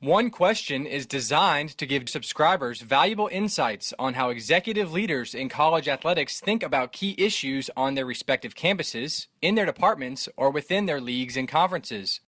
One Question is designed to give subscribers valuable insights on how executive leaders in college athletics think about key issues on their respective campuses, in their departments, or within their leagues and conferences.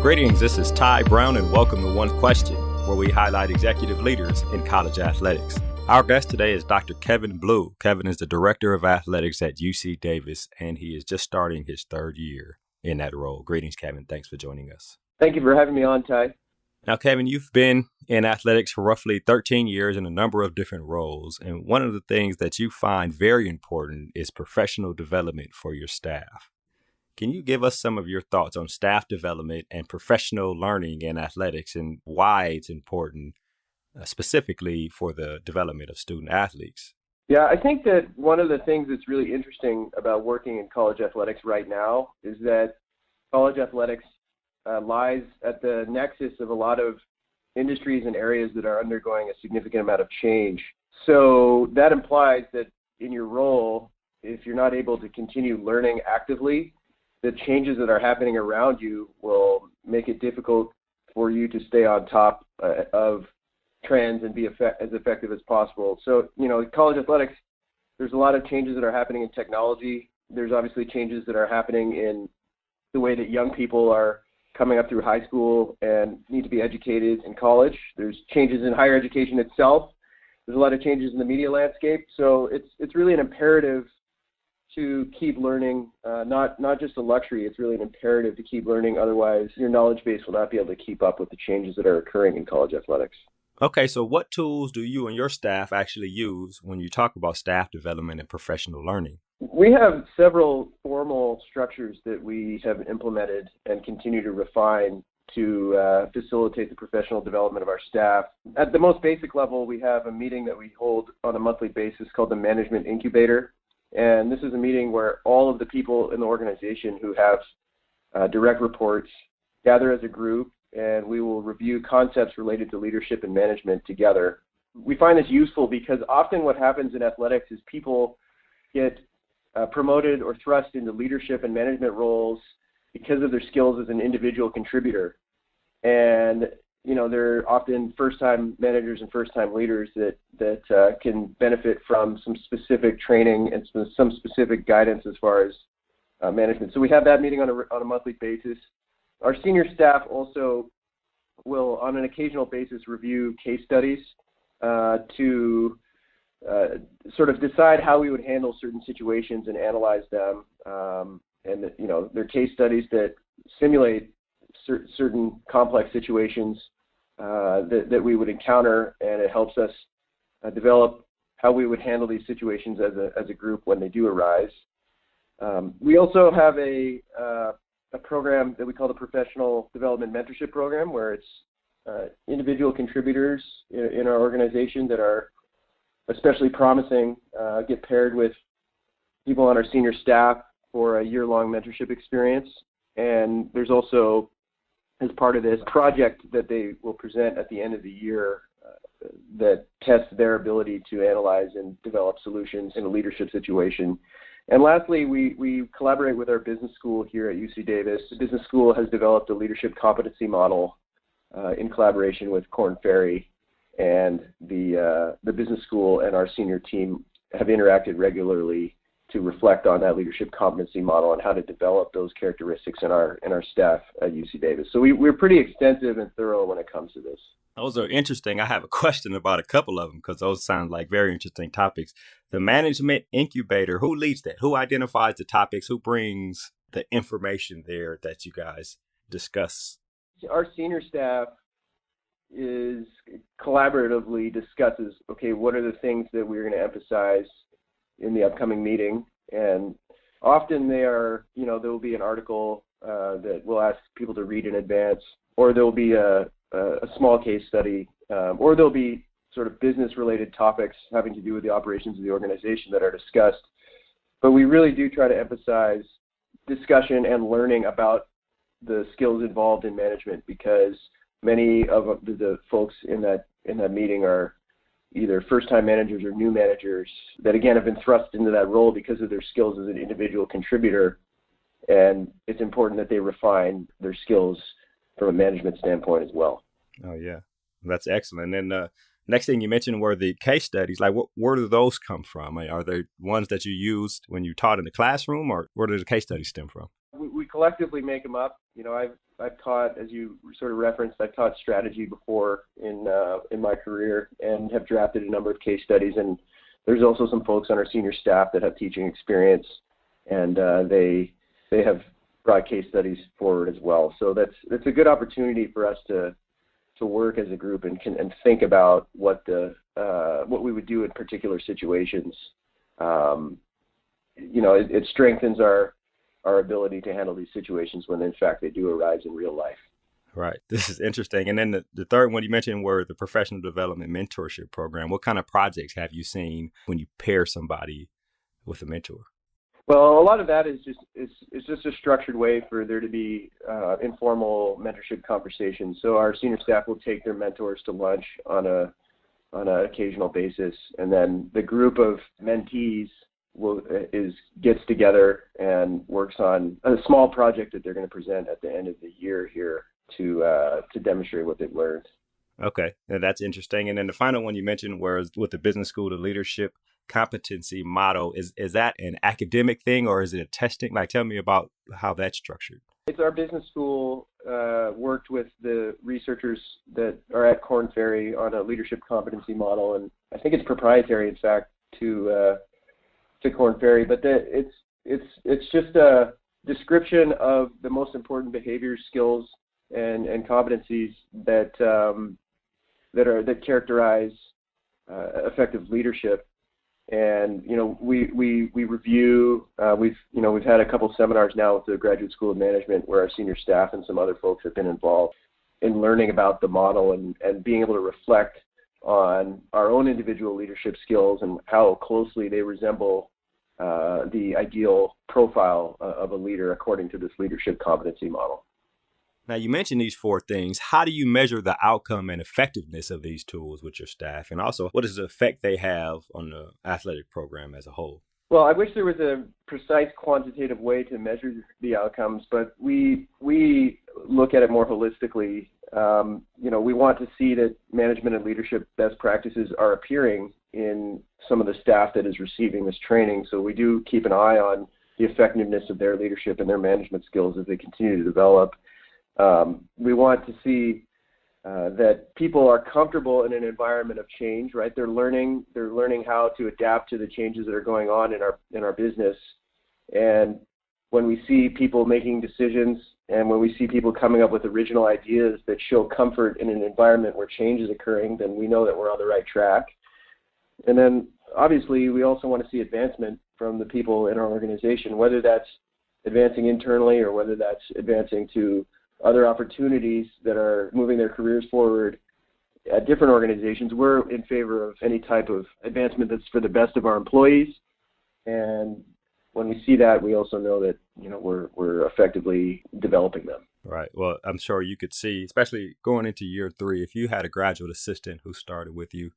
Greetings, this is Ty Brown, and welcome to One Question, where we highlight executive leaders in college athletics. Our guest today is Dr. Kevin Blue. Kevin is the Director of Athletics at UC Davis, and he is just starting his third year in that role. Greetings, Kevin. Thanks for joining us. Thank you for having me on, Ty. Now, Kevin, you've been in athletics for roughly 13 years in a number of different roles, and one of the things that you find very important is professional development for your staff. Can you give us some of your thoughts on staff development and professional learning in athletics and why it's important specifically for the development of student athletes? Yeah, I think that one of the things that's really interesting about working in college athletics right now is that college athletics lies at the nexus of a lot of industries and areas that are undergoing a significant amount of change. So that implies that in your role, if you're not able to continue learning actively, the changes that are happening around you will make it difficult for you to stay on top of trends and be as effective as possible. So, college athletics, there's a lot of changes that are happening in technology. There's obviously changes that are happening in the way that young people are coming up through high school and need to be educated in college. There's changes in higher education itself. There's a lot of changes in the media landscape. So it's really an imperative to keep learning, not just a luxury. It's really an imperative to keep learning. Otherwise, your knowledge base will not be able to keep up with the changes that are occurring in college athletics. Okay, so what tools do you and your staff actually use when you talk about staff development and professional learning? We have several formal structures that we have implemented and continue to refine to facilitate the professional development of our staff. At the most basic level, we have a meeting that we hold on a monthly basis called the Management Incubator. And this is a meeting where all of the people in the organization who have direct reports gather as a group, and we will review concepts related to leadership and management together. We find this useful because often what happens in athletics is people get promoted or thrust into leadership and management roles because of their skills as an individual contributor. And they're often first-time managers and first-time leaders that can benefit from some specific training and some specific guidance as far as management. So we have that meeting on a monthly basis. Our senior staff also will, on an occasional basis, review case studies to sort of decide how we would handle certain situations and analyze them. They're case studies that simulate certain complex situations that we would encounter, and it helps us develop how we would handle these situations as a group when they do arise. We also have a program that we call the Professional Development Mentorship Program, where it's individual contributors in our organization that are especially promising get paired with people on our senior staff for a year-long mentorship experience. And there's also, as part of this project that they will present at the end of the year that tests their ability to analyze and develop solutions in a leadership situation. And lastly, we collaborate with our business school here at UC Davis. The business school has developed a leadership competency model in collaboration with Korn Ferry, and the business school and our senior team have interacted regularly to reflect on that leadership competency model and how to develop those characteristics in our staff at UC Davis. So we're pretty extensive and thorough when it comes to this. Those are interesting. I have a question about a couple of them because those sound like very interesting topics. The Management Incubator, who leads that? Who identifies the topics? Who brings the information there that you guys discuss? Our senior staff is collaboratively discusses, okay, what are the things that we're going to emphasize in the upcoming meeting? And often there will be an article that we'll ask people to read in advance, or there will be a small case study, or there'll be sort of business-related topics having to do with the operations of the organization that are discussed. But we really do try to emphasize discussion and learning about the skills involved in management, because many of the folks in that meeting are either first-time managers or new managers that, again, have been thrust into that role because of their skills as an individual contributor. And it's important that they refine their skills from a management standpoint as well. Oh, yeah. That's excellent. And next thing you mentioned were the case studies. Like, where do those come from? Are they ones that you used when you taught in the classroom, or where do the case studies stem from? We collectively make them up. I've taught, as you sort of referenced, I've taught strategy before in my career and have drafted a number of case studies. And there's also some folks on our senior staff that have teaching experience, and they have brought case studies forward as well. So that's a good opportunity for us to work as a group and think about what we would do in particular situations. It strengthens our ability to handle these situations when in fact they do arise in real life. Right. This is interesting. And then the third one you mentioned were the professional development mentorship program. What kind of projects have you seen when you pair somebody with a mentor? Well, a lot of that is just a structured way for there to be informal mentorship conversations. So our senior staff will take their mentors to lunch on an occasional basis, and then the group of mentees gets together and works on a small project that they're going to present at the end of the year here to demonstrate what they've learned. Okay, now that's interesting. And then the final one you mentioned was with the business school, the leadership competency model. Is that an academic thing, or is it a testing? Like, tell me about how that's structured. It's our business school worked with the researchers that are at Korn Ferry on a leadership competency model, and I think it's proprietary, in fact, to Korn Ferry. But it's just a description of the most important behaviors, skills, and competencies that characterize effective leadership. And we review. We've had a couple seminars now with the Graduate School of Management where our senior staff and some other folks have been involved in learning about the model and being able to reflect on our own individual leadership skills and how closely they resemble the ideal profile of a leader according to this leadership competency model. Now, you mentioned these four things. How do you measure the outcome and effectiveness of these tools with your staff? And also, what is the effect they have on the athletic program as a whole? Well, I wish there was a precise quantitative way to measure the outcomes, but we look at it more holistically. We want to see that management and leadership best practices are appearing in some of the staff that is receiving this training. So we do keep an eye on the effectiveness of their leadership and their management skills as they continue to develop. We want to see that people are comfortable in an environment of change, right? They're learning how to adapt to the changes that are going on in our business. And when we see people making decisions and when we see people coming up with original ideas that show comfort in an environment where change is occurring, then we know that we're on the right track. And then obviously we also want to see advancement from the people in our organization, whether that's advancing internally or whether that's advancing to other opportunities that are moving their careers forward at different organizations. We're in favor of any type of advancement that's for the best of our employees. And when we see that, we also know that we're effectively developing them. Right. Well, I'm sure you could see, especially going into year 3, if you had a graduate assistant who started with you,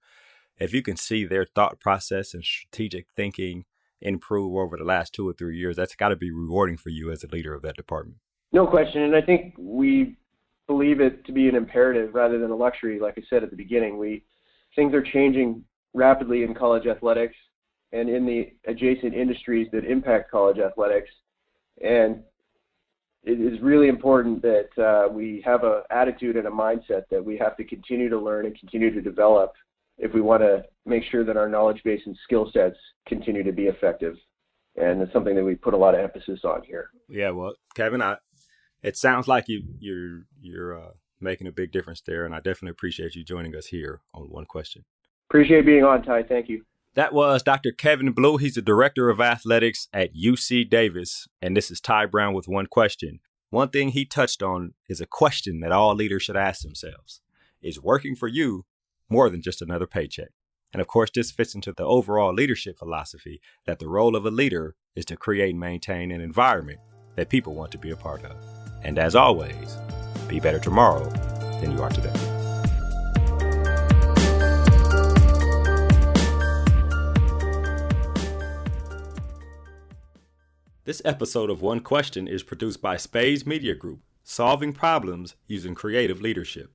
if you can see their thought process and strategic thinking improve over the last 2 or 3 years, that's got to be rewarding for you as a leader of that department. No question. And I think we believe it to be an imperative rather than a luxury. Like I said at the beginning, things are changing rapidly in college athletics and in the adjacent industries that impact college athletics. And it is really important that we have an attitude and a mindset that we have to continue to learn and continue to develop if we want to make sure that our knowledge base and skill sets continue to be effective. And it's something that we put a lot of emphasis on here. Yeah, well, Kevin, it sounds like you're making a big difference there, and I definitely appreciate you joining us here on One Question. Appreciate being on, Ty. Thank you. That was Dr. Kevin Blue. He's the Director of Athletics at UC Davis, and this is Ty Brown with One Question. One thing he touched on is a question that all leaders should ask themselves. Is working for you more than just another paycheck? And of course, this fits into the overall leadership philosophy that the role of a leader is to create and maintain an environment that people want to be a part of. And as always, be better tomorrow than you are today. This episode of One Question is produced by Spades Media Group, solving problems using creative leadership.